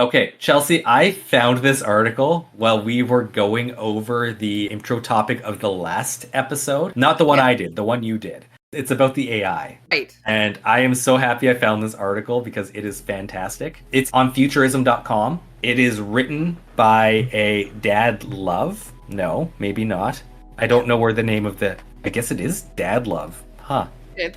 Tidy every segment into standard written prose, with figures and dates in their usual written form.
Okay, Chelsea, I found this article while we were going over the intro topic of the last episode. Not the one Yeah. I did, the one you did. It's about the AI. Right. And I am so happy I found this article because it is fantastic. It's on futurism.com. It is written by a Dad Love. No, maybe not. I don't know where the name of I guess it is Dad Love. Huh.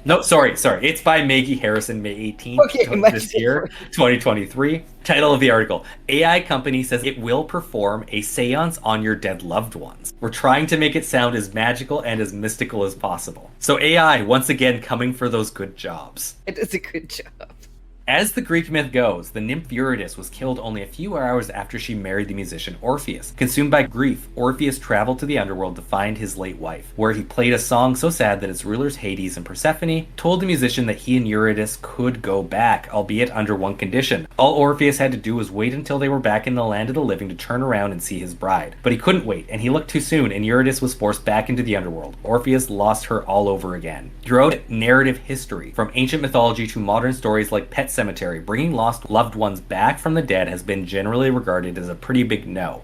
No, sorry. It's by Maggie Harrison, May 18th this year, 2023. Title of the article: AI company says it will perform a seance on your dead loved ones. We're trying to make it sound as magical and as mystical as possible. So AI, once again, coming for those good jobs. It does a good job. As the Greek myth goes, the nymph Eurydice was killed only a few hours after she married the musician Orpheus. Consumed by grief, Orpheus traveled to the underworld to find his late wife, where he played a song so sad that its rulers Hades and Persephone told the musician that he and Eurydice could go back, albeit under one condition. All Orpheus had to do was wait until they were back in the land of the living to turn around and see his bride. But he couldn't wait, and he looked too soon, and Eurydice was forced back into the underworld. Orpheus lost her all over again. Throughout narrative history, from ancient mythology to modern stories like Pet Cemetery, bringing lost loved ones back from the dead has been generally regarded as a pretty big no.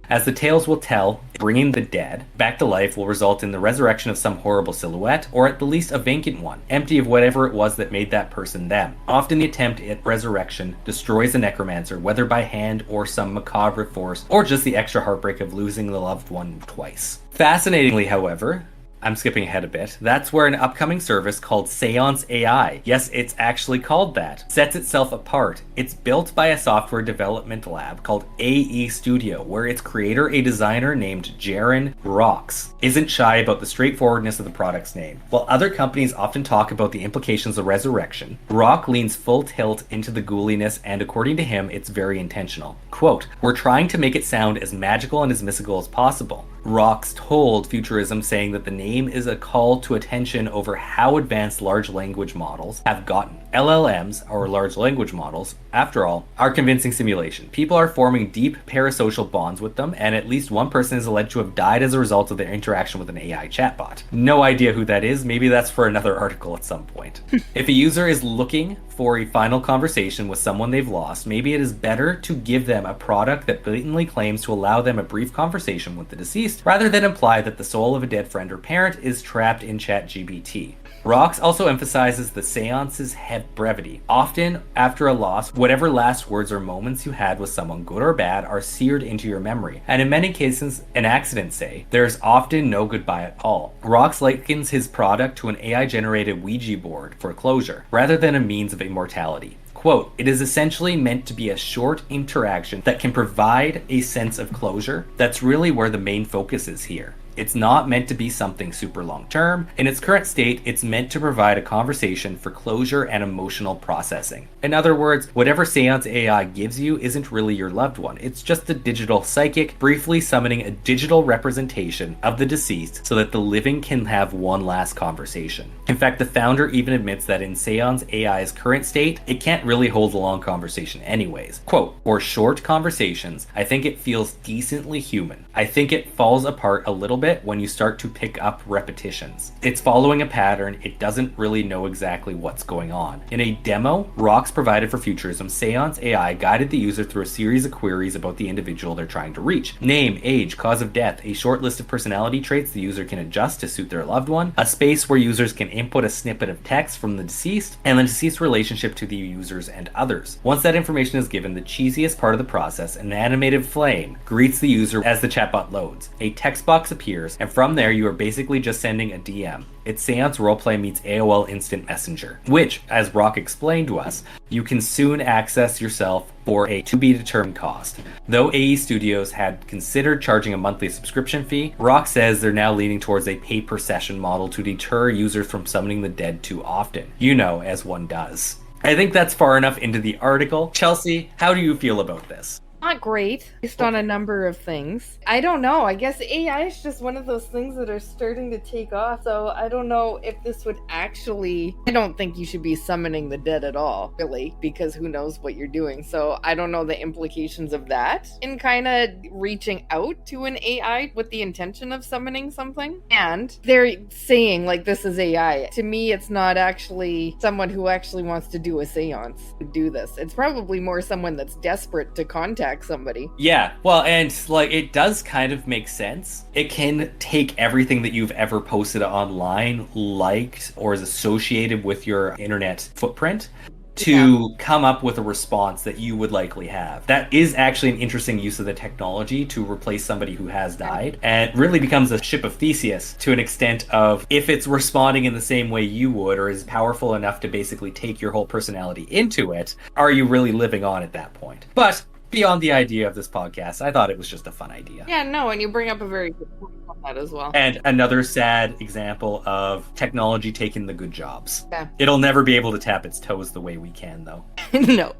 As the tales will tell, bringing the dead back to life will result in the resurrection of some horrible silhouette, or at the least a vacant one, empty of whatever it was that made that person them. Often the attempt at resurrection destroys the necromancer, whether by hand or some macabre force, or just the extra heartbreak of losing the loved one twice. Fascinatingly, however, I'm skipping ahead a bit. That's where an upcoming service called Seance AI, yes, it's actually called that, sets itself apart. It's built by a software development lab called AE Studio, where its creator, a designer named Jaron Rocks, isn't shy about the straightforwardness of the product's name. While other companies often talk about the implications of resurrection, Rock leans full tilt into the ghouliness, and according to him, it's very intentional. Quote, "We're trying to make it sound as magical and as mystical as possible." Rocks told Futurism, saying that the name is a call to attention over how advanced large language models have gotten. LLMs, or large language models, after all, are convincing simulation. People are forming deep parasocial bonds with them, and at least one person is alleged to have died as a result of their interaction with an AI chatbot. No idea who that is, maybe that's for another article at some point. If a user is looking for a final conversation with someone they've lost, maybe it is better to give them a product that blatantly claims to allow them a brief conversation with the deceased, rather than imply that the soul of a dead friend or parent is trapped in ChatGPT. Rocks also emphasizes the seance's brevity. Often, after a loss, whatever last words or moments you had with someone, good or bad, are seared into your memory. And in many cases, an accident say, there's often no goodbye at all. Rocks likens his product to an AI-generated Ouija board for closure, rather than a means of immortality. Quote, "It is essentially meant to be a short interaction that can provide a sense of closure. That's really where the main focus is here. It's not meant to be something super long term. In its current state, it's meant to provide a conversation for closure and emotional processing." In other words, whatever Seance AI gives you isn't really your loved one. It's just a digital psychic briefly summoning a digital representation of the deceased so that the living can have one last conversation. In fact, the founder even admits that in Seance AI's current state, it can't really hold a long conversation anyways. Quote, "For short conversations, I think it feels decently human. I think it falls apart a little bit when you start to pick up repetitions. It's following a pattern. It doesn't really know exactly what's going on." In a demo Rocks provided for Futurism, Seance AI guided the user through a series of queries about the individual they're trying to reach. Name, age, cause of death, a short list of personality traits the user can adjust to suit their loved one, a space where users can input a snippet of text from the deceased, and the deceased relationship to the users and others. Once that information is given, the cheesiest part of the process, an animated flame, greets the user as the chatbot loads. A text box appears, and from there you are basically just sending a DM. It's Seance Roleplay meets AOL Instant Messenger, which, as Rock explained to us, you can soon access yourself for a to-be-determined cost. Though AE Studios had considered charging a monthly subscription fee, Rock says they're now leaning towards a pay-per-session model to deter users from summoning the dead too often. You know, as one does. I think that's far enough into the article. Chelsea, how do you feel about this? Not great, based on a number of things. I don't know. I guess AI is just one of those things that are starting to take off. So I don't know if this would actually... I don't think you should be summoning the dead at all, really, because who knows what you're doing. So I don't know the implications of that in kind of reaching out to an AI with the intention of summoning something. And they're saying, like, this is AI. To me, it's not actually someone who actually wants to do a seance to do this. It's probably more someone that's desperate to contact somebody. Yeah, well, and like it does kind of make sense. It can take everything that you've ever posted online, liked, or is associated with your internet footprint to come up with a response that you would likely have. That is actually an interesting use of the technology to replace somebody who has died, and really becomes a ship of Theseus to an extent of if it's responding in the same way you would, or is powerful enough to basically take your whole personality into it, are you really living on at that point? But beyond the idea of this podcast, I thought it was just a fun idea. Yeah, no, and you bring up a very good point on that as well. And another sad example of technology taking the good jobs. Yeah. It'll never be able to tap its toes the way we can, though. No,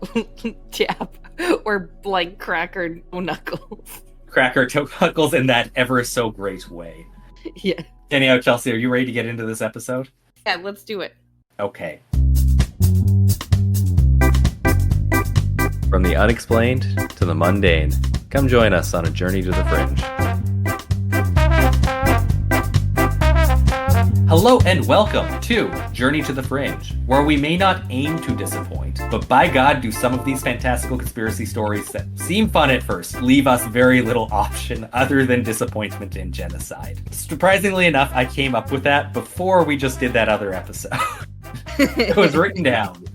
tap. Or like cracker knuckles. Cracker toe knuckles in that ever so great way. Yeah. Anyhow, Chelsea, are you ready to get into this episode? Yeah, let's do it. Okay. From the unexplained to the mundane, come join us on a journey to the fringe. Hello and welcome to Journey to the Fringe, where we may not aim to disappoint, but by God do some of these fantastical conspiracy stories that seem fun at first leave us very little option other than disappointment and genocide. Surprisingly enough, I came up with that before we just did that other episode. It was written down.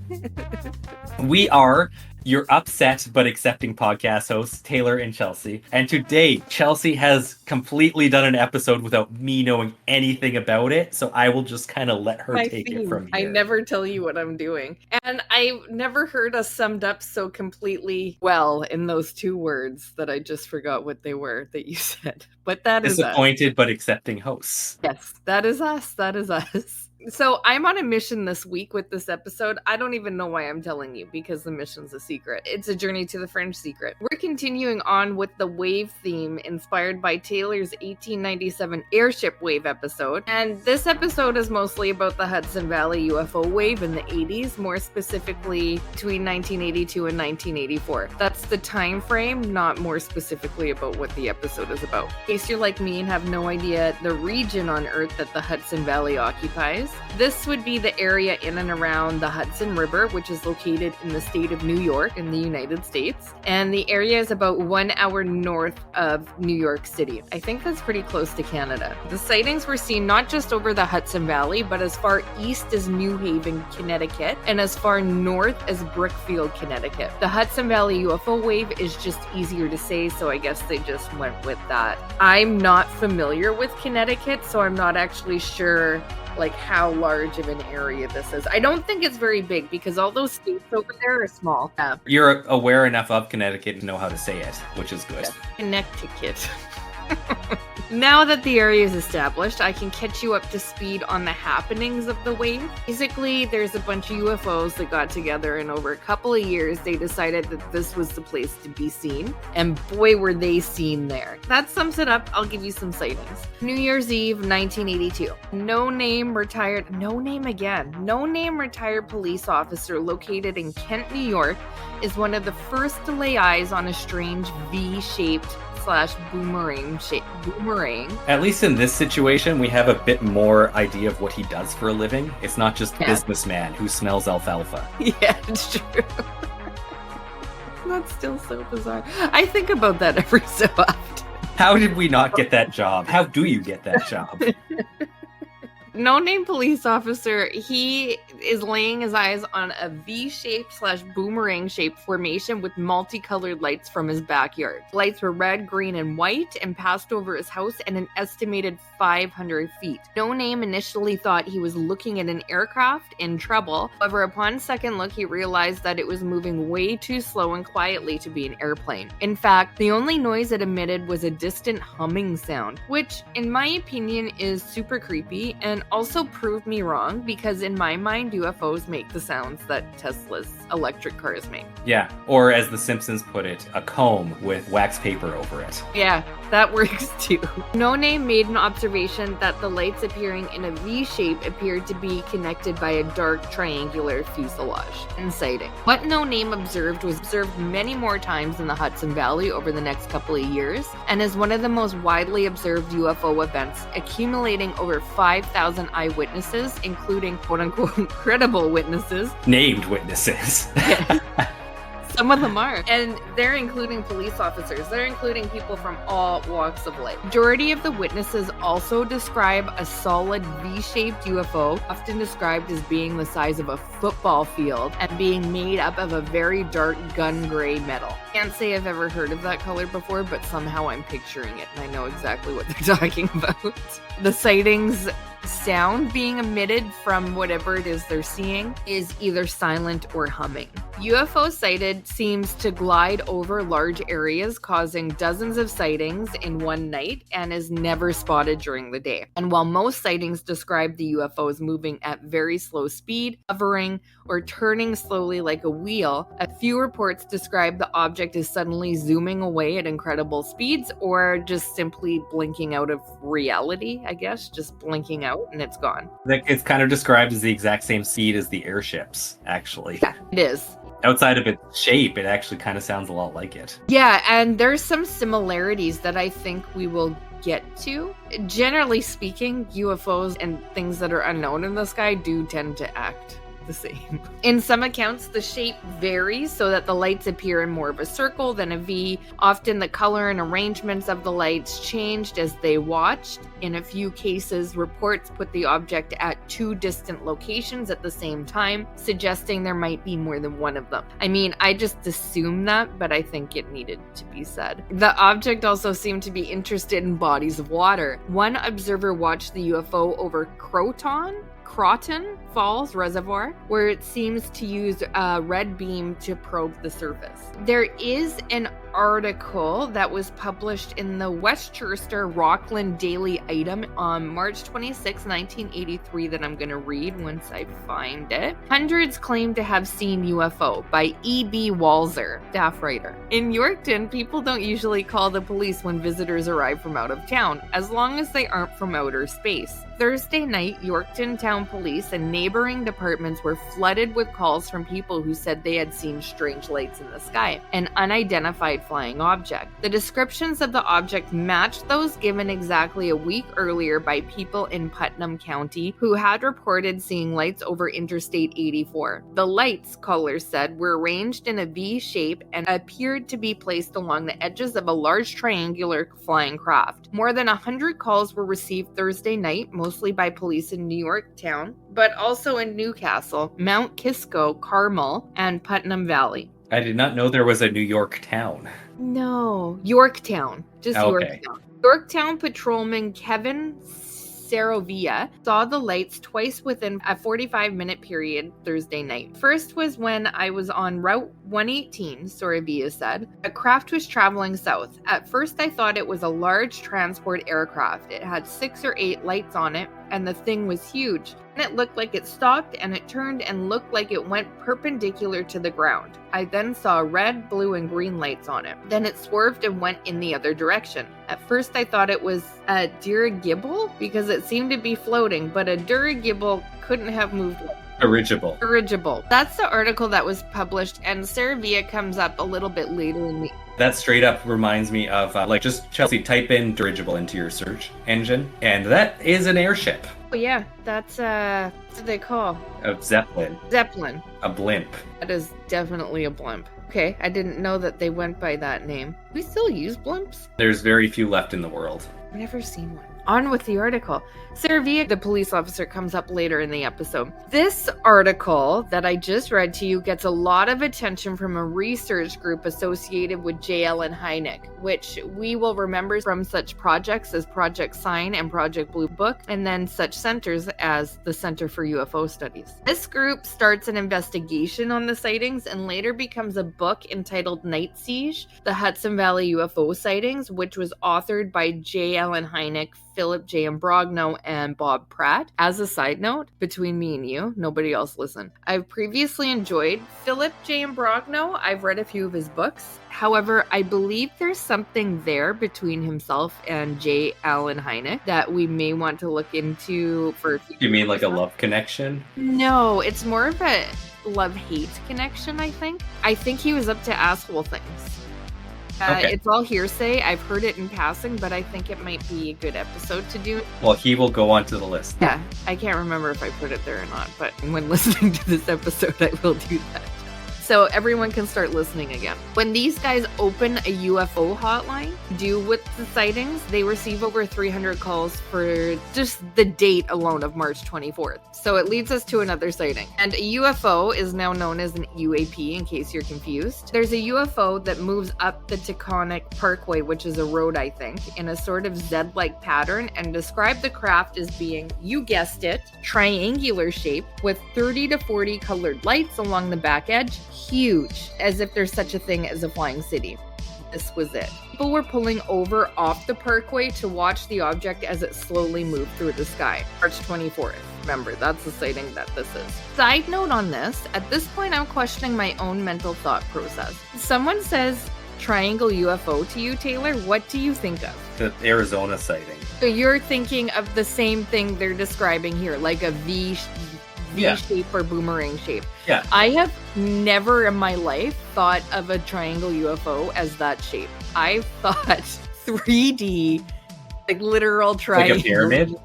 We are your upset but accepting podcast hosts, Taylor and Chelsea. And today, Chelsea has completely done an episode without me knowing anything about it, so I will just kind of let her take it from here. I never tell you what I'm doing. And I never heard us summed up so completely well in those two words that I just forgot what they were that you said. But that is us. Disappointed but accepting hosts. Yes, that is us. That is us. So I'm on a mission this week with this episode. I don't even know why I'm telling you because the mission's a secret. It's a Journey to the Fringe secret. We're continuing on with the wave theme inspired by Taylor's 1897 airship wave episode. And this episode is mostly about the Hudson Valley UFO wave in the 80s, more specifically between 1982 and 1984. That's the time frame, not more specifically about what the episode is about. In case you're like me and have no idea the region on Earth that the Hudson Valley occupies, this would be the area in and around the Hudson River, which is located in the state of New York in the United States. And the area is about 1 hour north of New York City. I think that's pretty close to Canada. The sightings were seen not just over the Hudson Valley, but as far east as New Haven, Connecticut, and as far north as Brookfield, Connecticut. The Hudson Valley UFO wave is just easier to say, so I guess they just went with that. I'm not familiar with Connecticut, so I'm not actually sure like how large of an area this is. I don't think it's very big because all those states over there are small. Yeah. You're aware enough of Connecticut to know how to say it, which is good. Connecticut. Now that the area is established, I can catch you up to speed on the happenings of the wave. Basically, there's a bunch of UFOs that got together, and over a couple of years, they decided that this was the place to be seen. And boy, were they seen there. That sums it up. I'll give you some sightings. New Year's Eve, 1982. No name retired police officer located in Kent, New York, is one of the first to lay eyes on a strange V-shaped / boomerang. At least in this situation, we have a bit more idea of what he does for a living. It's not just businessman who smells alfalfa. Yeah, it's true. That's still so bizarre. I think about that every so often. How did we not get that job? How do you get that job? No-name police officer, he is laying his eyes on a V-shaped / boomerang-shaped formation with multicolored lights from his backyard. Lights were red, green, and white and passed over his house at an estimated 500 feet. No-name initially thought he was looking at an aircraft in trouble. However, upon second look, he realized that it was moving way too slow and quietly to be an airplane. In fact, the only noise it emitted was a distant humming sound, which, in my opinion, is super creepy and also proved me wrong because in my mind, find UFOs make the sounds that Tesla's electric cars make. Yeah, or as The Simpsons put it, a comb with wax paper over it. Yeah, that works too. No Name made an observation that the lights appearing in a V shape appeared to be connected by a dark triangular fuselage in sighting. What No Name observed was observed many more times in the Hudson Valley over the next couple of years, and is one of the most widely observed UFO events, accumulating over 5,000 eyewitnesses, including quote-unquote credible witnesses. Named witnesses. Yeah. Some of them are. And they're including police officers. They're including people from all walks of life. Majority of the witnesses also describe a solid V-shaped UFO, often described as being the size of a football field and being made up of a very dark gun gray metal. Can't say I've ever heard of that color before, but somehow I'm picturing it and I know exactly what they're talking about. The sightings sound being emitted from whatever it is they're seeing is either silent or humming. UFO sighted seems to glide over large areas, causing dozens of sightings in one night, and is never spotted during the day. And while most sightings describe the UFOs moving at very slow speed, hovering, or turning slowly like a wheel, a few reports describe the object as suddenly zooming away at incredible speeds, or just simply blinking out of reality, I guess, just blinking out and it's gone. It's kind of described as the exact same speed as the airships, actually. Yeah, it is. Outside of its shape, it actually kind of sounds a lot like it. Yeah, and there's some similarities that I think we will get to. Generally speaking, UFOs and things that are unknown in the sky do tend to act the same. In some accounts, the shape varies so that the lights appear in more of a circle than a V. Often the color and arrangements of the lights changed as they watched. In a few cases, reports put the object at two distant locations at the same time, suggesting there might be more than one of them. I mean, I just assumed that, but I think it needed to be said. The object also seemed to be interested in bodies of water. One observer watched the UFO over Croton Falls Reservoir, where it seems to use a red beam to probe the surface. There is an article that was published in the Westchester Rockland Daily Item on March 26, 1983 that I'm going to read once I find it. Hundreds claim to have seen UFO by E.B. Walzer, staff writer. In Yorkton, people don't usually call the police when visitors arrive from out of town, as long as they aren't from outer space. Thursday night, Yorkton Town Police and neighboring departments were flooded with calls from people who said they had seen strange lights in the sky, an unidentified flying object. The descriptions of the object matched those given exactly a week earlier by people in Putnam County who had reported seeing lights over Interstate 84. The lights, callers said, were arranged in a V shape and appeared to be placed along the edges of a large triangular flying craft. More than 100 calls were received Thursday night, mostly by police in New York town, but also in Newcastle, Mount Kisco, Carmel, and Putnam Valley. I did not know there was a New York town. No, Yorktown. Just Okay. Yorktown. Yorktown patrolman Kevin Sarovia saw the lights twice within a 45-minute period Thursday night. First was when I was on Route 118, Sarovia said. A craft was traveling south. At first I thought it was a large transport aircraft. It had 6 or 8 lights on it, and the thing was huge. And it looked like it stopped, and it turned and looked like it went perpendicular to the ground. I then saw red, blue, and green lights on it. Then it swerved and went in the other direction. At first I thought it was a dirigible because it seemed to be floating, but a dirigible couldn't have moved. Dirigible. That's the article that was published, and Saravia comes up a little bit later in the... That straight up reminds me of, just Chelsea, type in dirigible into your search engine, and that is an airship. Oh yeah, that's, what do they call? A Zeppelin. Zeppelin. A blimp. That is definitely a blimp. Okay, I didn't know that they went by that name. We still use blimps? There's very few left in the world. I've never seen one. On with the article. Saravia, the police officer, comes up later in the episode. This article that I just read to you gets a lot of attention from a research group associated with JL and Hynek, which we will remember from such projects as Project Sign and Project Blue Book, and then such centers as the Center for UFO Studies. This group starts an investigation on the sightings and later becomes a book entitled Night Siege, the Hudson Valley UFO Sightings, which was authored by JL and Hynek, Philip J. Imbrogno and Bob Pratt. As a side note, between me and you, nobody else listen. I've previously enjoyed Philip J. Imbrogno. I've read a few of his books. However, I believe there's something there between himself and J. Allen Hynek that we may want to look into for future. You mean like a love connection? No, it's more of a love-hate connection, I think. I think he was up to asshole things. Okay. It's all hearsay. I've heard it in passing, but I think it might be a good episode to do. Well, he will go onto the list. Yeah, I can't remember if I put it there or not, but when listening to this episode, I will do that. So everyone can start listening again. When these guys open a UFO hotline, due with the sightings, they receive over 300 calls for just the date alone of March 24th. So it leads us to another sighting. And a UFO is now known as an UAP, in case you're confused. There's a UFO that moves up the Taconic Parkway, which is a road, I think, in a sort of Z-like pattern, and describe the craft as being, you guessed it, triangular shape with 30 to 40 colored lights along the back edge. Huge, as if there's such a thing as a flying city. This was it. People were pulling over off the parkway to watch the object as it slowly moved through the sky. March 24th. Remember, that's the sighting that this is. Side note on this, at this point I'm questioning my own mental thought process. Someone says triangle UFO to you, Taylor, what do you think of? The Arizona sighting. So you're thinking of the same thing they're describing here, like a V shape or boomerang shape. Yeah. I have never in my life thought of a triangle UFO as that shape. I thought 3D, like literal triangle. Like a pyramid?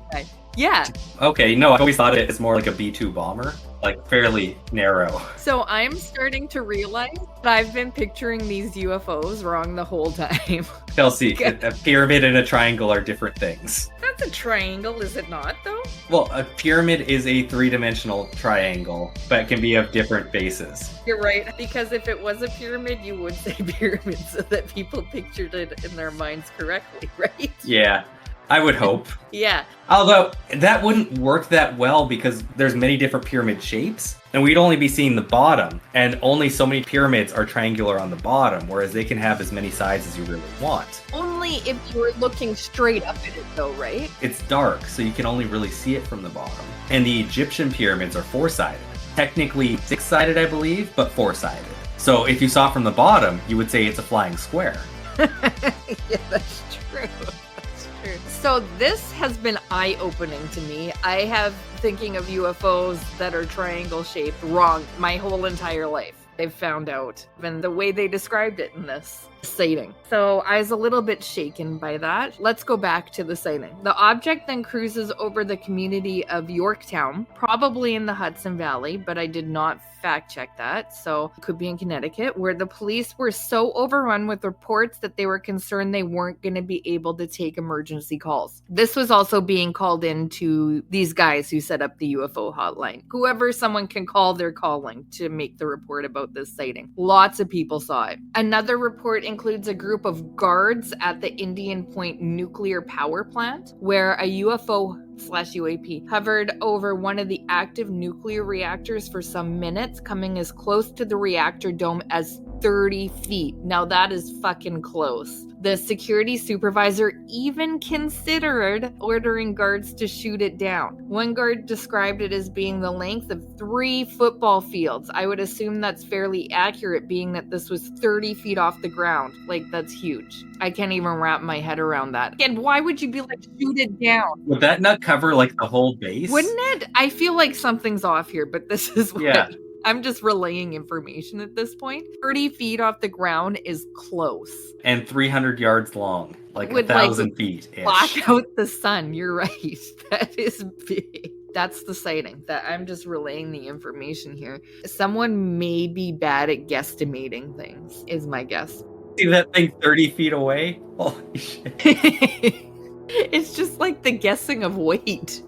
Yeah. Okay, no, I always thought it's more like a B-2 bomber, like fairly narrow. So I'm starting to realize that I've been picturing these UFOs wrong the whole time. Kelsey, a pyramid and a triangle are different things. That's a triangle, is it not, though? Well, a pyramid is a three-dimensional triangle, but it can be of different bases. You're right, because if it was a pyramid, you would say pyramid so that people pictured it in their minds correctly, right? Yeah, I would hope. Yeah. Although, that wouldn't work that well because there's many different pyramid shapes, and we'd only be seeing the bottom, and only so many pyramids are triangular on the bottom, whereas they can have as many sides as you really want. Only if you were looking straight up at it, though, right? It's dark, so you can only really see it from the bottom. And the Egyptian pyramids are four-sided. Technically six-sided, I believe, but four-sided. So if you saw it from the bottom, you would say it's a flying square. Yeah, that's true. So this has been eye-opening to me. I have thinking of UFOs that are triangle shaped wrong my whole entire life. They've found out, and the way they described it in this sighting. So I was a little bit shaken by that. Let's go back to the sighting. The object then cruises over the community of Yorktown, probably in the Hudson Valley, but I did not fact check that, so it could be in Connecticut, where the police were so overrun with reports that they were concerned they weren't going to be able to take emergency calls. This was also being called in to these guys who set up the UFO hotline. Whoever someone can call, they're calling to make the report about this sighting. Lots of people saw it. Another report includes a group of guards at the Indian Point nuclear power plant, where a UFO/UAP hovered over one of the active nuclear reactors for some minutes, coming as close to the reactor dome as 30 feet. Now that is fucking close. The security supervisor even considered ordering guards to shoot it down. One guard described it as being the length of 3 football fields. I would assume that's fairly accurate, being that this was 30 feet off the ground. Like, that's huge. I can't even wrap my head around that. And why would you be like, shoot it down? Would that not cover like the whole base? Wouldn't it? I feel like something's off here, but this is what... Yeah. I'm just relaying information at this point. 30 feet off the ground is close. And 300 yards long, like Would, 1,000 feet-ish. Block out the sun. You're right. That is big. That's the sighting. That I'm just relaying the information here. Someone may be bad at guesstimating things, is my guess. See that thing 30 feet away? Holy shit. It's just like the guessing of weight.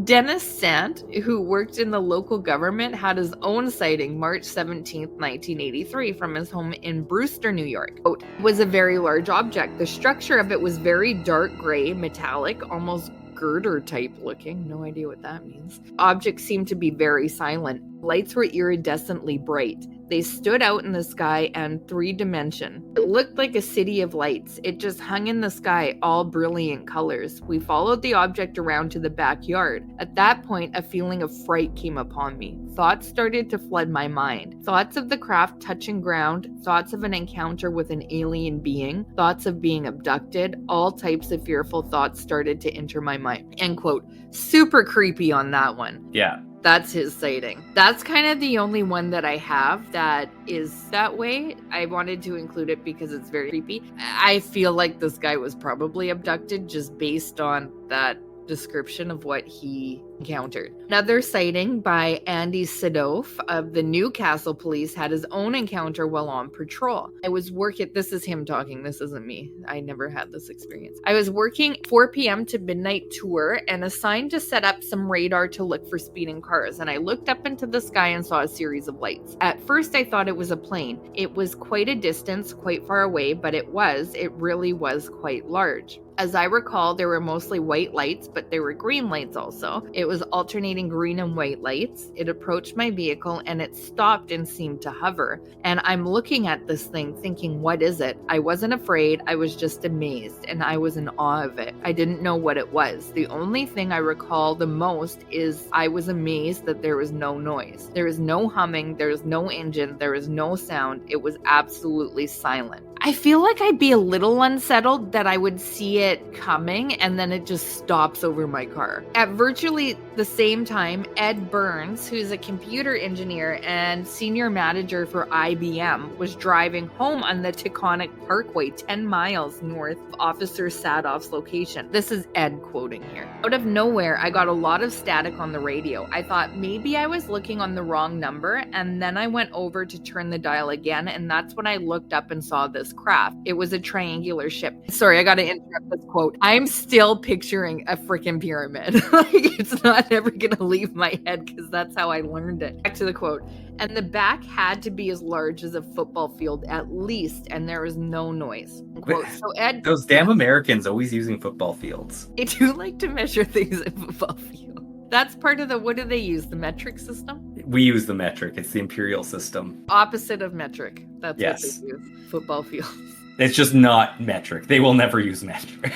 Dennis Sant, who worked in the local government, had his own sighting March 17th, 1983 from his home in Brewster, New York. It was a very large object. The structure of it was very dark gray, metallic, almost girder type looking. No idea what that means. Objects seemed to be very silent. Lights were iridescently bright. They stood out in the sky and 3-dimension. It looked like a city of lights. It just hung in the sky, all brilliant colors. We followed the object around to the backyard. At that point, a feeling of fright came upon me. Thoughts started to flood my mind. Thoughts of the craft touching ground, thoughts of an encounter with an alien being, thoughts of being abducted, all types of fearful thoughts started to enter my mind. End quote. Super creepy on that one. Yeah. That's his sighting. That's kind of the only one that I have that is that way. I wanted to include it because it's very creepy. I feel like this guy was probably abducted just based on that description of what he encountered. Another sighting by Andy Sadoff of the Newcastle police had his own encounter while on patrol. This is him talking, this isn't me. I never had this experience. I was working 4 p.m. to midnight tour and assigned to set up some radar to look for speeding cars, and I looked up into the sky and saw a series of lights. At first I thought it was a plane. It was quite a distance, quite far away, but it really was quite large. As I recall, there were mostly white lights, but there were green lights also. It was alternating green and white lights. It approached my vehicle and it stopped and seemed to hover. And I'm looking at this thing thinking, what is it? I wasn't afraid. I was just amazed and I was in awe of it. I didn't know what it was. The only thing I recall the most is I was amazed that there was no noise. There was no humming. There was no engine. There was no sound. It was absolutely silent. I feel like I'd be a little unsettled that I would see it coming and then it just stops over my car. At virtually the same time, Ed Burns, who's a computer engineer and senior manager for IBM, was driving home on the Taconic Parkway 10 miles north of Officer Sadoff's location. This is Ed quoting here. Out of nowhere, I got a lot of static on the radio. I thought maybe I was looking on the wrong number, and then I went over to turn the dial again, and that's when I looked up and saw this craft. It was a triangular ship. Sorry, I gotta interrupt this quote. I'm still picturing a freaking pyramid. Like, it's not ever gonna leave my head because that's how I learned it. Back to the quote. And the back had to be as large as a football field at least, and there was no noise. Quote. So Ed, those damn Americans always using football fields. They do like to measure things in football fields. That's part of what do they use? The metric system? We use the metric. It's the imperial system. Opposite of metric. That's yes. What they use. Football fields. It's just not metric. They will never use metric.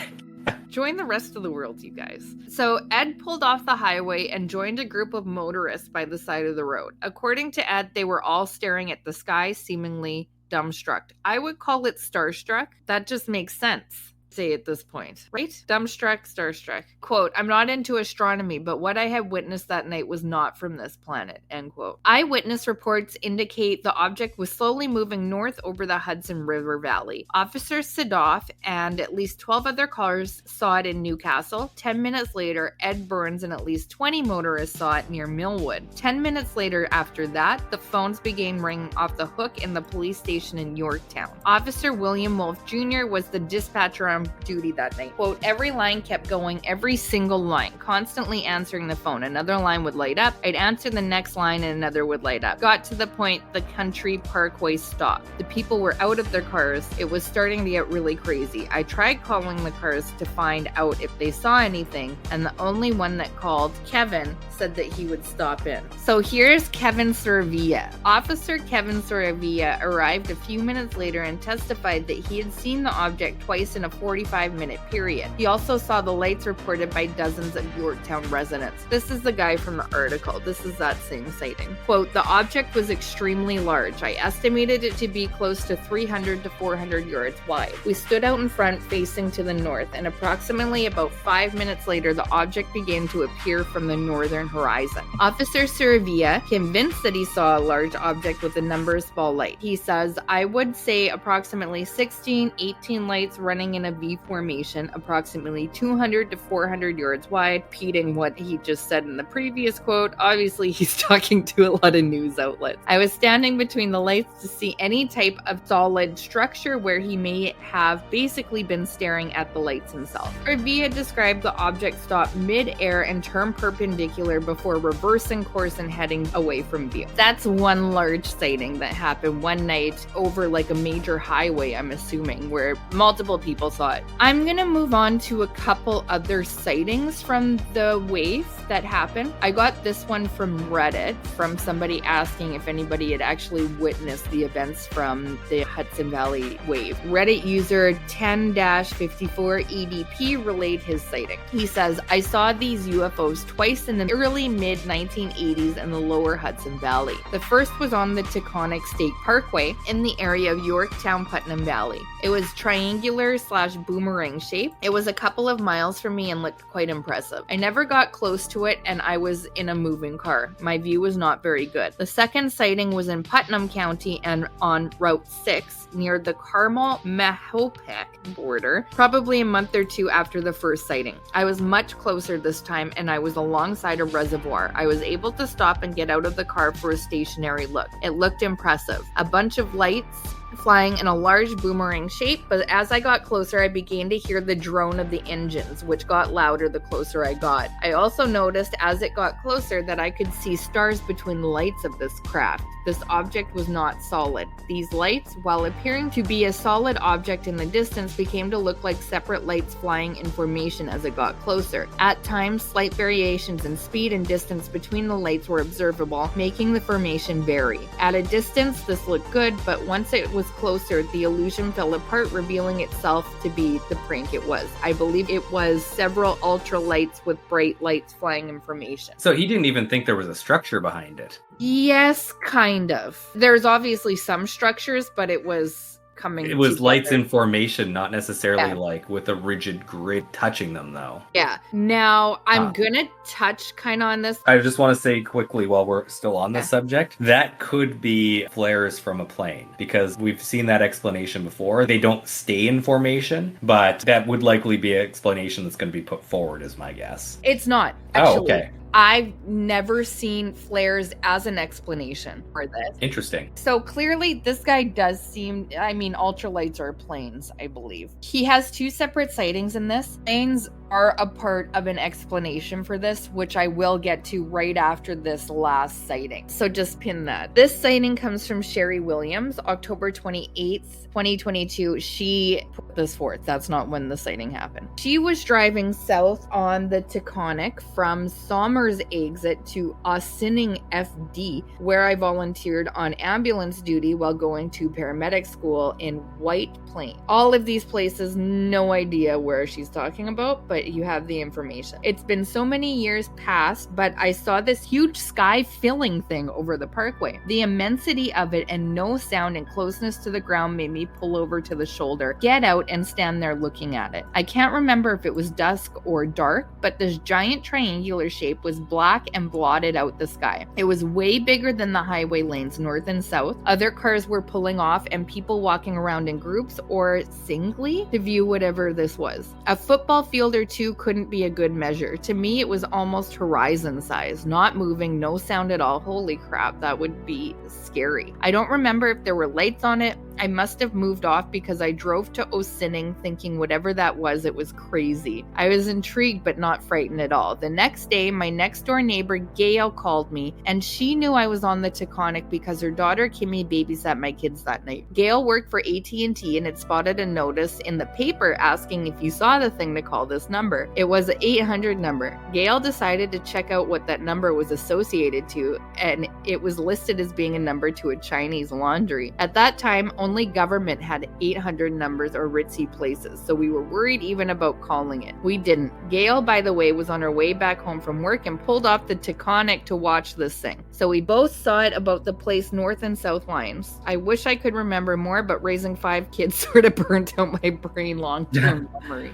Join the rest of the world, you guys. So Ed pulled off the highway and joined a group of motorists by the side of the road. According to Ed, they were all staring at the sky, seemingly dumbstruck. I would call it starstruck. That just makes sense. Say at this point, right? Dumbstruck, starstruck. Quote, I'm not into astronomy, but what I had witnessed that night was not from this planet, end quote. Eyewitness reports indicate the object was slowly moving north over the Hudson River Valley. Officer Sadoff and at least 12 other cars saw it in Newcastle. 10 minutes later, Ed Burns and at least 20 motorists saw it near Millwood. 10 minutes later after that, the phones began ringing off the hook in the police station in Yorktown. Officer William Wolfe Jr. was the dispatcher on duty that night. Quote, every line kept going, every single line, constantly answering the phone. Another line would light up. I'd answer the next line and another would light up. Got to the point the country parkway stopped. The people were out of their cars. It was starting to get really crazy. I tried calling the cars to find out if they saw anything, and the only one that called, Kevin, said that he would stop in. So here's Kevin Soravia. Officer Kevin Soravia arrived a few minutes later and testified that he had seen the object twice in a 45-minute period. He also saw the lights reported by dozens of Yorktown residents. This is the guy from the article. This is that same sighting. Quote, the object was extremely large. I estimated it to be close to 300 to 400 yards wide. We stood out in front facing to the north, and approximately about 5 minutes later, the object began to appear from the northern horizon. Officer Saravia, convinced that he saw a large object with a number's ball light. He says, I would say approximately 16, 18 lights running in a V formation, approximately 200 to 400 yards wide, repeating what he just said in the previous quote. Obviously, he's talking to a lot of news outlets. I was standing between the lights to see any type of solid structure where he may have basically been staring at the lights himself. Arvia described the object stop mid-air and turn perpendicular before reversing course and heading away from view. That's one large sighting that happened one night over like a major highway, I'm assuming, where multiple people saw got. I'm gonna move on to a couple other sightings from the wave that happened. I got this one from Reddit, from somebody asking if anybody had actually witnessed the events from the Hudson Valley wave. Reddit user 10-54EDP relayed his sighting. He says, I saw these UFOs twice in the early mid-1980s in the lower Hudson Valley. The first was on the Taconic State Parkway in the area of Yorktown, Putnam Valley. It was triangular/boomerang-shaped. It was a couple of miles from me and looked quite impressive. I never got close to it and I was in a moving car. My view was not very good. The second sighting was in Putnam County and on Route 6 near the Carmel-Mahopec border, probably a month or two after the first sighting. I was much closer this time and I was alongside a reservoir. I was able to stop and get out of the car for a stationary look. It looked impressive. A bunch of lights flying in a large boomerang shape, but as I got closer, I began to hear the drone of the engines, which got louder the closer I got. I also noticed as it got closer that I could see stars between the lights of this craft. This object was not solid. These lights, while appearing to be a solid object in the distance, became to look like separate lights flying in formation as it got closer. At times, slight variations in speed and distance between the lights were observable, making the formation vary. At a distance, this looked good, but once it was closer, the illusion fell apart, revealing itself to be the prank it was. I believe it was several ultra lights with bright lights flying in formation. So he didn't even think there was a structure behind it. Yes, kind of. There's obviously some structures, but it was coming It was together. lights in formation, not necessarily like with a rigid grid touching them, though. Yeah. Now, I'm gonna touch kind of on this. I just want to say quickly while we're still on the subject, that could be flares from a plane, because we've seen that explanation before. They don't stay in formation, but that would likely be an explanation that's going to be put forward, is my guess. It's not, actually. Oh, okay. I've never seen flares as an explanation for this. Interesting. So clearly this guy does seem, ultralights are planes, I believe. He has two separate sightings in this. Planes are a part of an explanation for this, which I will get to right after this last sighting. So just pin that. This sighting comes from Sherry Williams, October 28th, 2022. She put this forth. That's not when the sighting happened. She was driving south on the Taconic from Somers exit to Ossining FD, where I volunteered on ambulance duty while going to paramedic school in White Plains. All of these places, no idea where she's talking about, but you have the information. It's been so many years past, but I saw this huge sky filling thing over the parkway. The immensity of it and no sound and closeness to the ground made me pull over to the shoulder, get out, and stand there looking at it. I can't remember if it was dusk or dark, but this giant triangular shape was black and blotted out the sky. It was way bigger than the highway lanes north and south. Other cars were pulling off and people walking around in groups or singly to view whatever this was. A football field or two couldn't be a good measure. To me, it was almost horizon size, not moving, no sound at all. Holy crap, that would be scary. I don't remember if there were lights on it. I must have moved off because I drove to Ossining thinking whatever that was, it was crazy. I was intrigued but not frightened at all. The next day, my next door neighbor Gail called me and she knew I was on the Taconic because her daughter Kimmy babysat my kids that night. Gail worked for AT&T and had spotted a notice in the paper asking if you saw the thing to call this number. It was an 800 number. Gail decided to check out what that number was associated to, and it was listed as being a number to a Chinese laundry. At that time, only government had 800 numbers or ritzy places, so we were worried even about calling it. We didn't. Gail, by the way, was on her way back home from work and pulled off the Taconic to watch this thing. So we both saw it about the place north and south lines. I wish I could remember more, but raising 5 kids sort of burnt out my brain long-term memory.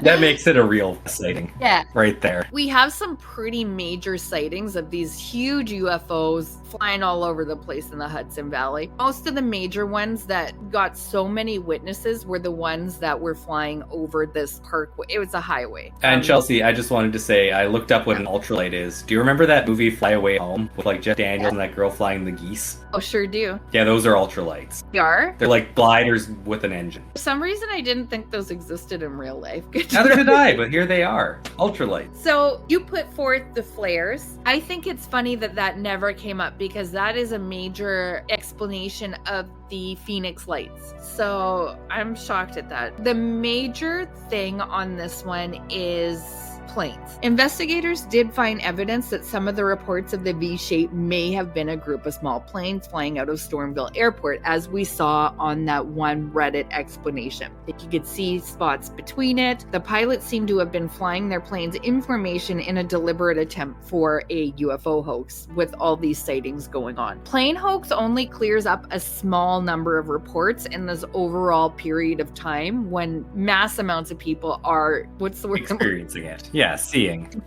That makes it a real sighting. Yeah. Right there. We have some pretty major sightings of these huge UFOs flying all over the place in the Hudson Valley. Most of the major ones that got so many witnesses were the ones that were flying over this parkway. It was a highway. And Chelsea, I just wanted to say, I looked up what an ultralight is. Do you remember that movie Fly Away Home with like Jeff Daniels and that girl flying the geese? Oh, sure do. Yeah, those are ultralights. They are? They're like gliders with an engine. For some reason, I didn't think those existed in real life. Neither did I, but here they are. Ultralights. So you put forth the flares. I think it's funny that that never came up because that is a major explanation of the Phoenix lights. So I'm shocked at that. The major thing on this one is planes. Investigators did find evidence that some of the reports of the V shape may have been a group of small planes flying out of Stormville Airport, as we saw on that one Reddit explanation. You could see spots between it. The pilots seem to have been flying their planes in formation in a deliberate attempt for a UFO hoax, with all these sightings going on. Plane hoax only clears up a small number of reports in this overall period of time when mass amounts of people are, what's the word? Experiencing it. Yeah, seeing.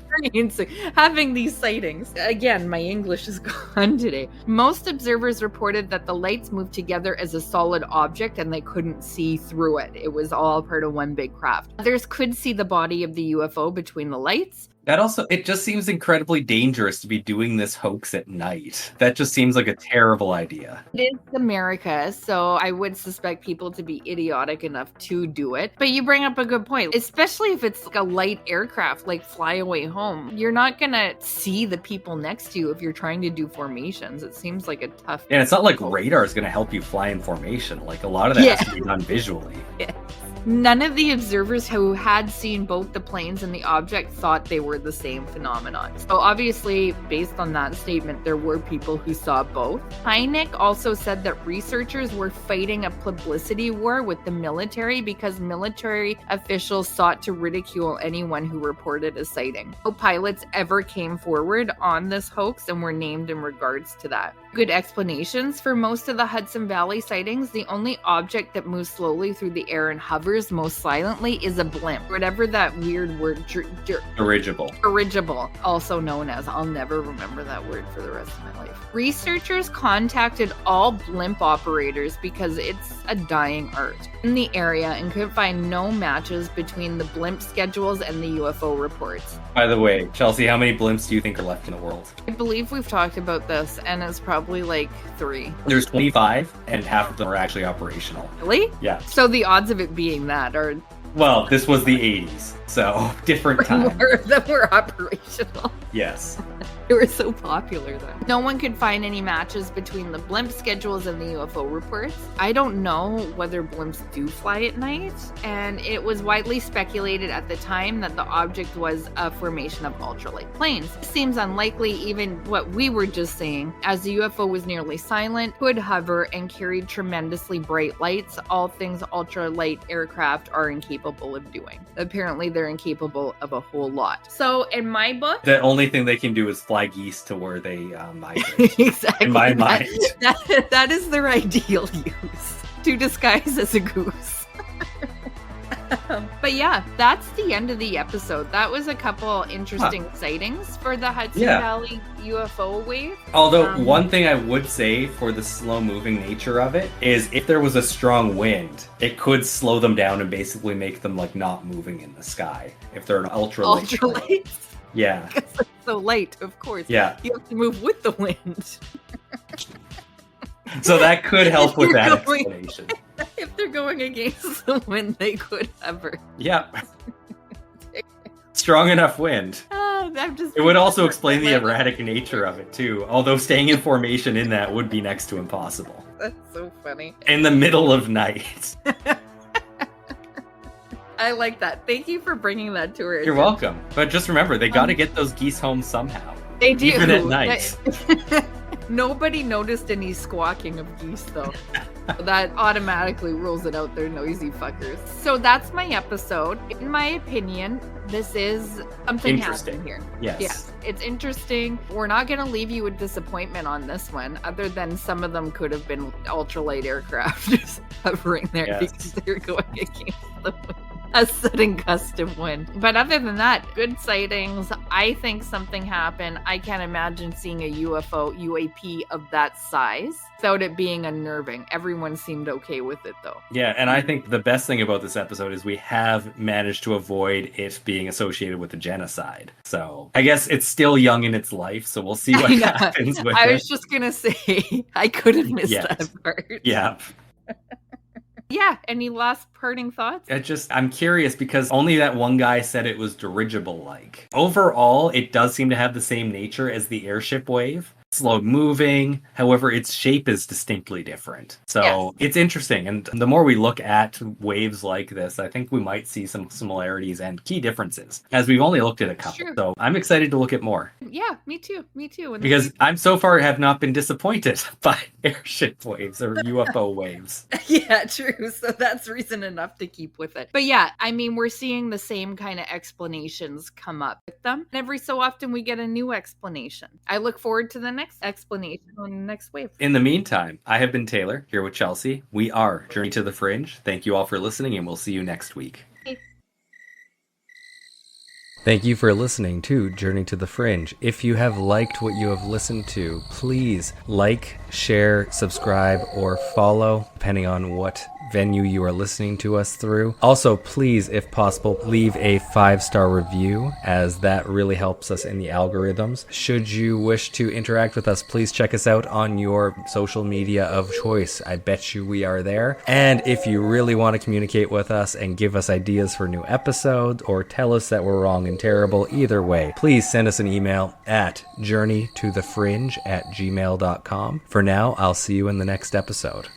Having these sightings. Again, my English is gone today. Most observers reported that the lights moved together as a solid object and they couldn't see through it. It was all part of one big craft. Others could see the body of the UFO between the lights. That also, it just seems incredibly dangerous to be doing this hoax at night. That just seems like a terrible idea. It is America, so I would suspect people to be idiotic enough to do it. But you bring up a good point, especially if it's like a light aircraft, like fly away home. You're not gonna see the people next to you if you're trying to do formations. It seems like a tough... And it's not like radar is gonna help you fly in formation. Like, a lot of that has to be done visually. Yeah. None of the observers who had seen both the planes and the object thought they were the same phenomenon. So obviously, based on that statement, there were people who saw both. Hynek also said that researchers were fighting a publicity war with the military because military officials sought to ridicule anyone who reported a sighting. No pilots ever came forward on this hoax and were named in regards to that. Good explanations for most of the Hudson Valley sightings. The only object that moves slowly through the air and hovers most silently is a blimp. Whatever that weird word, dirigible. Dirigible, also known as. I'll never remember that word for the rest of my life. Researchers contacted all blimp operators because it's a dying art in the area and could find no matches between the blimp schedules and the UFO reports. By the way, Chelsea, how many blimps do you think are left in the world? I believe we've talked about this, and it's probably like 3. There's 25, and half of them are actually operational. Really? Yeah. So the odds of it being that are... Well, this was the 80s, so different time. More of them were operational. Yes. They were so popular then. No one could find any matches between the blimp schedules and the UFO reports. I don't know whether blimps do fly at night, and it was widely speculated at the time that the object was a formation of ultralight planes. It seems unlikely, even what we were just saying, as the UFO was nearly silent, could hover, and carried tremendously bright lights, all things ultralight aircraft are incapable of doing. Apparently, they're incapable of a whole lot. So, in my book... The only thing they can do is fly geese to where they migrate. Exactly. In my mind. That is their ideal use, to disguise as a goose. But yeah, that's the end of the episode. That was a couple interesting sightings for the Hudson Valley UFO wave. Although one thing I would say for the slow moving nature of it is if there was a strong wind, it could slow them down and basically make them like not moving in the sky if they're an ultralight. Ultralights? Yeah. Because it's so light, of course. Yeah. You have to move with the wind. So that could help with that explanation. If they're going against the wind, they could hover. Yep. Strong enough wind. It would also explain the erratic nature of it, too. Although staying in formation in that would be next to impossible. That's so funny. In the middle of night. I like that. Thank you for bringing that to her. You're welcome. But just remember, they got to get those geese home somehow. They do. Even at night. Nobody noticed any squawking of geese, though. That automatically rules it out. They're noisy fuckers. So that's my episode. In my opinion, this is something happening here. Yes. Yeah, it's interesting. We're not going to leave you with disappointment on this one, other than some of them could have been ultralight aircraft just hovering there because they're going against the wind. A sudden gust of wind. But other than that, good sightings. I think something happened. I can't imagine seeing a UAP of that size without it being unnerving. Everyone seemed okay with it, though. Yeah, and I think the best thing about this episode is we have managed to avoid it being associated with a genocide. So I guess it's still young in its life, so we'll see what happens with it. I was just going to say, I could have missed that part. Yeah. Yeah, any last parting thoughts? I'm curious because only that one guy said it was dirigible-like. Overall, it does seem to have the same nature as the airship wave. slow moving. However, its shape is distinctly different. So it's interesting. And the more we look at waves like this, I think we might see some similarities and key differences, as we've only looked at a couple. True. So I'm excited to look at more. Yeah, me too. Me too. Because I'm so far have not been disappointed by airship waves or UFO waves. Yeah, true. So that's reason enough to keep with it. But yeah, I mean, we're seeing the same kind of explanations come up with them. And every so often we get a new explanation. I look forward to the next explanation on the next wave. In the meantime, I have been Taylor, here with Chelsea. We are Journey to the Fringe. Thank you all for listening, and we'll see you next week. Thank you for listening to Journey to the Fringe. If you have liked what you have listened to, please like, share, subscribe, or follow, depending on what venue you are listening to us through. Also, please, if possible, leave a 5-star review, as that really helps us in the algorithms. Should you wish to interact with us, please check us out on your social media of choice. I bet you we are there. And if you really want to communicate with us and give us ideas for new episodes, or tell us that we're wrong and terrible, either way, please send us an email at journeytothefringe@gmail.com. For now, I'll see you in the next episode.